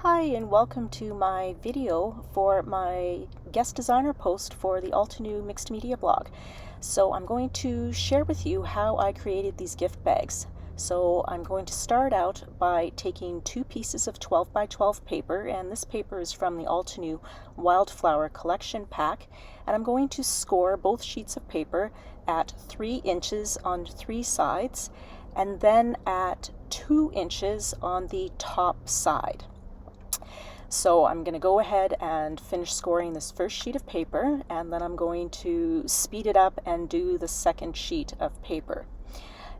Hi and welcome to my video for my guest designer post for the Altenew mixed media blog. So I'm going to share with you how I created these gift bags. So I'm going to start out by taking two pieces of 12 by 12 paper, and this paper is from the Altenew Wildflower Collection Pack, and I'm going to score both sheets of paper at 3 inches on 3 sides and then at 2 inches on the top side. So I'm going to go ahead and finish scoring this first sheet of paper, and then I'm going to speed it up and do the second sheet of paper.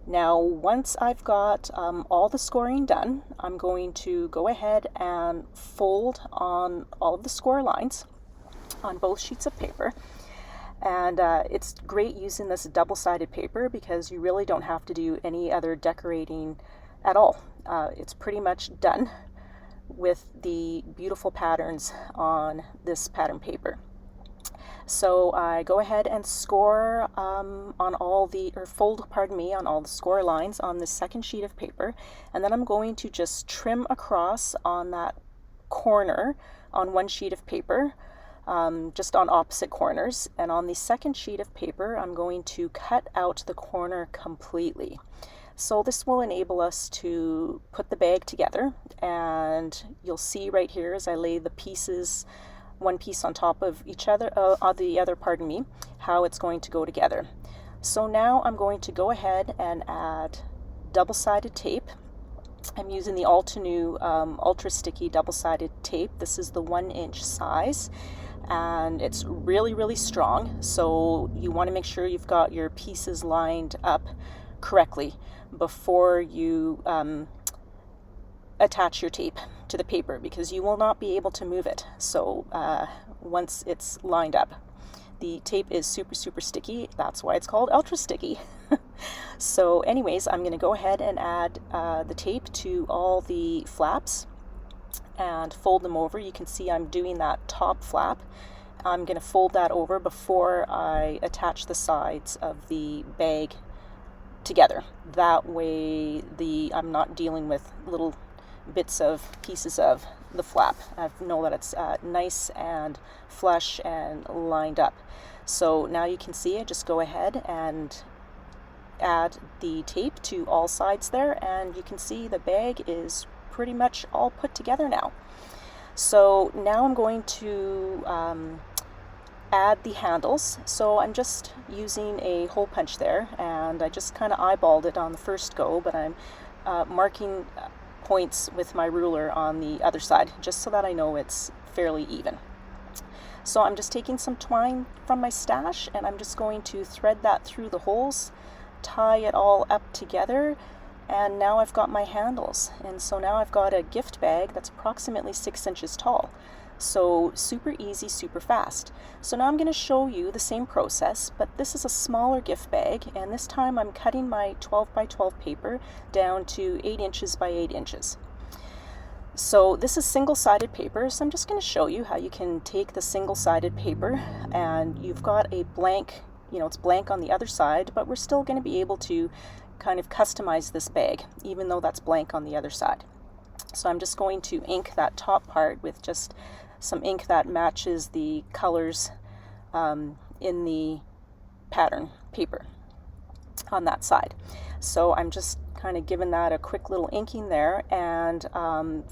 Now, once I've got all the scoring done, I'm going to go ahead and fold on all of the score lines on both sheets of paper. And it's great using this double-sided paper because you really don't have to do any other decorating at all. It's pretty much done with the beautiful patterns on this pattern paper. So I go ahead and score fold on all the score lines on the second sheet of paper, and then I'm going to just trim across on that corner on one sheet of paper, just on opposite corners, and on the second sheet of paper I'm going to cut out the corner completely. So this will enable us to put the bag together, and you'll see right here as I lay the pieces, one piece on top of each other, how it's going to go together. So now I'm going to go ahead and add double-sided tape. I'm using the Altenew Ultra Sticky double-sided tape. This is the 1-inch size, and it's really strong, so you want to make sure you've got your pieces lined up correctly before you attach your tape to the paper, because you will not be able to move it. So once it's lined up, the tape is super sticky. That's why it's called ultra sticky. So anyways, I'm going to go ahead and add the tape to all the flaps and fold them over. You can see I'm doing that top flap. I'm going to fold that over before I attach the sides of the bag together. That way I'm not dealing with little pieces of the flap. I know that it's nice and flush and lined up. So now you can see I just go ahead and add the tape to all sides there, and you can see the bag is pretty much all put together now. So now I'm going to add the handles. So I'm just using a hole punch there, and I just kind of eyeballed it on the first go, but I'm marking points with my ruler on the other side just so that I know it's fairly even. So I'm just taking some twine from my stash, and I'm just going to thread that through the holes, tie it all up together, and now I've got my handles. And so now I've got a gift bag that's approximately 6 inches tall. So super easy, super fast. So now I'm going to show you the same process, but this is a smaller gift bag, and this time I'm cutting my 12 by 12 paper down to 8 inches by 8 inches. So this is single-sided paper, so I'm just going to show you how you can take the single-sided paper, and you've got a blank, it's blank on the other side, but we're still going to be able to kind of customize this bag, even though that's blank on the other side. So I'm just going to ink that top part with just some ink that matches the colors in the pattern paper on that side. So I'm just kind of giving that a quick little inking there, and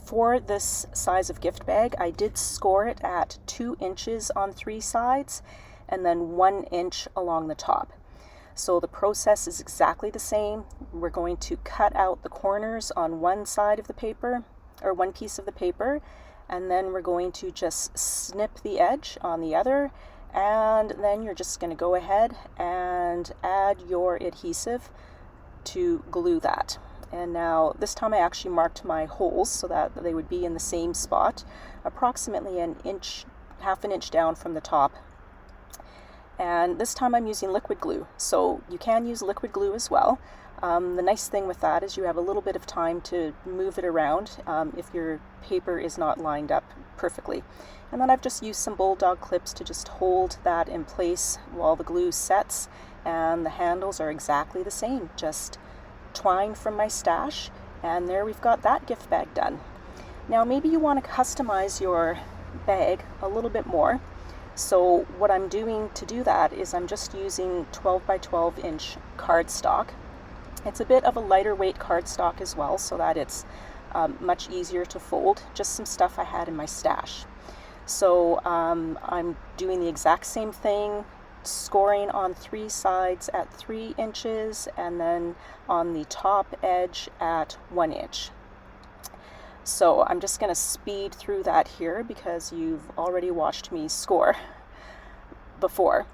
for this size of gift bag I did score it at 2 inches on 3 sides and then 1 inch along the top. So the process is exactly the same. We're going to cut out the corners on one side of the paper, or one piece of the paper, and then we're going to just snip the edge on the other, and then you're just going to go ahead and add your adhesive to glue that. And now this time I actually marked my holes so that they would be in the same spot, approximately half an inch down from the top. And this time I'm using liquid glue, so you can use liquid glue as well. The nice thing with that is you have a little bit of time to move it around if your paper is not lined up perfectly. And then I've just used some bulldog clips to just hold that in place while the glue sets, and the handles are exactly the same, just twine from my stash, and there we've got that gift bag done. Now maybe you want to customize your bag a little bit more. So what I'm doing to do that is I'm just using 12 by 12 inch cardstock. It's a bit of a lighter weight cardstock as well, so that it's much easier to fold. Just some stuff I had in my stash. So I'm doing the exact same thing, scoring on 3 sides at 3 inches and then on the top edge at 1 inch. So I'm just going to speed through that here because you've already watched me score before.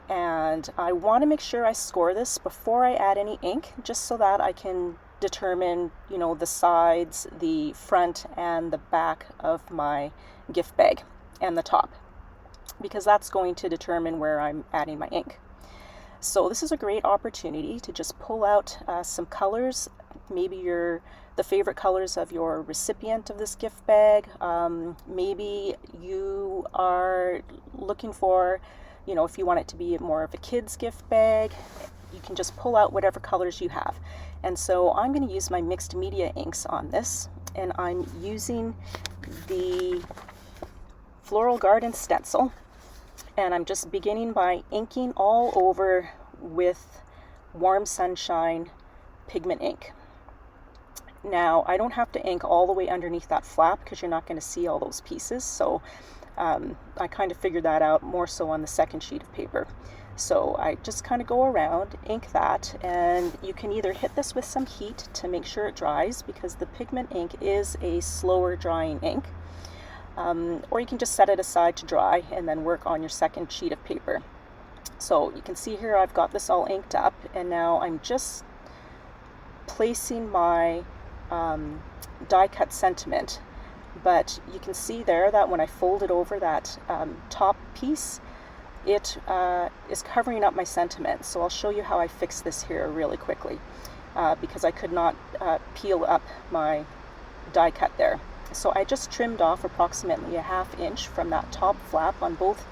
And I want to make sure I score this before I add any ink, just so that I can determine, you know, the sides, the front and the back of my gift bag and the top, because that's going to determine where I'm adding my ink. So this is a great opportunity to just pull out some colors, maybe the favorite colors of your recipient of this gift bag. Maybe you are looking for, you know, if you want it to be more of a kid's gift bag, you can just pull out whatever colors you have. And so I'm going to use my mixed media inks on this, and I'm using the Floral Garden stencil, and I'm just beginning by inking all over with Warm Sunshine pigment ink. Now I don't have to ink all the way underneath that flap because you're not going to see all those pieces, so I kind of figured that out more so on the second sheet of paper. So I just kind of go around, ink that, and you can either hit this with some heat to make sure it dries, because the pigment ink is a slower drying ink, or you can just set it aside to dry and then work on your second sheet of paper. So you can see here I've got this all inked up, and now I'm just placing my die cut sentiment. But you can see there that when I fold it over that top piece, it is covering up my sentiment. So I'll show you how I fix this here really quickly, because I could not peel up my die cut there. So I just trimmed off approximately a ½ inch from that top flap on both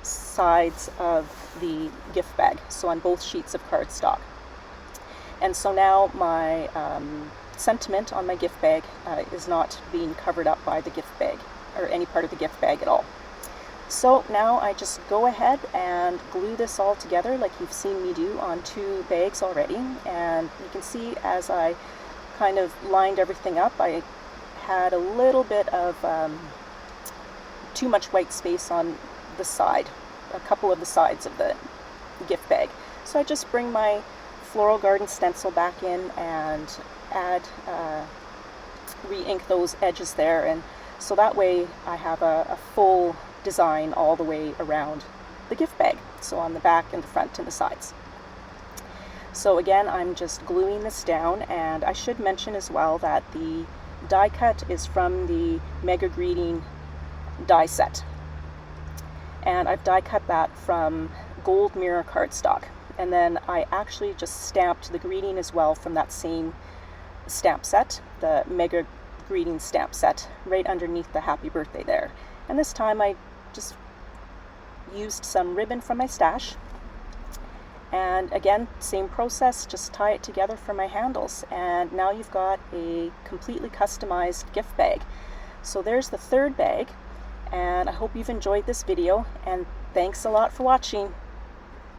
sides of the gift bag, so on both sheets of cardstock. And so now my sentiment on my gift bag is not being covered up by the gift bag or any part of the gift bag at all. So now I just go ahead and glue this all together like you've seen me do on 2 bags already, and you can see as I kind of lined everything up, I had a little bit of too much white space on the side, a couple of the sides of the gift bag. So I just bring my Floral Garden stencil back in and add, re-ink those edges there, and so that way I have a full design all the way around the gift bag, so on the back and the front and the sides. So again, I'm just gluing this down, and I should mention as well that the die cut is from the Mega Greeting die set, and I've die cut that from gold mirror cardstock, and then I actually just stamped the greeting as well from that same stamp set, the Mega Greeting stamp set, right underneath the happy birthday there. And this time I just used some ribbon from my stash, and again, same process, just tie it together for my handles, and now you've got a completely customized gift bag. So there's the 3rd bag, and I hope you've enjoyed this video, and thanks a lot for watching.